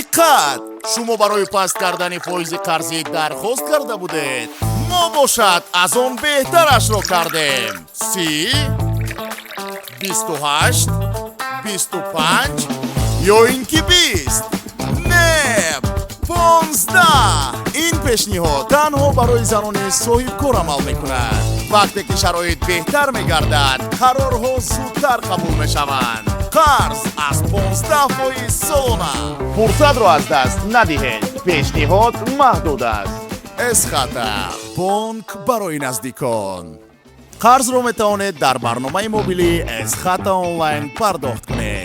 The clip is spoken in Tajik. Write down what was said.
диққат! шумо барои паст кардани фоизи қарзӣ дархост карда будед. мо бошад аз он беҳтарашро кардем. 30, 28, 25 ё ин ки 20. Не, 15. ин пешниҳод танҳо барои занони соҳибкор амал мекунад. вақте ки шароит беҳтар мегардад, қарорҳо зудтар қабул мешаванд. қарз аз 15% солона. фурсатро аз даст надиҳед. пешниҳод маҳдуд аст. эсхата, бонк барои наздикон. қарзро метавонед дар барномаи мобилӣ Эсхата онлайн пардохт кунед.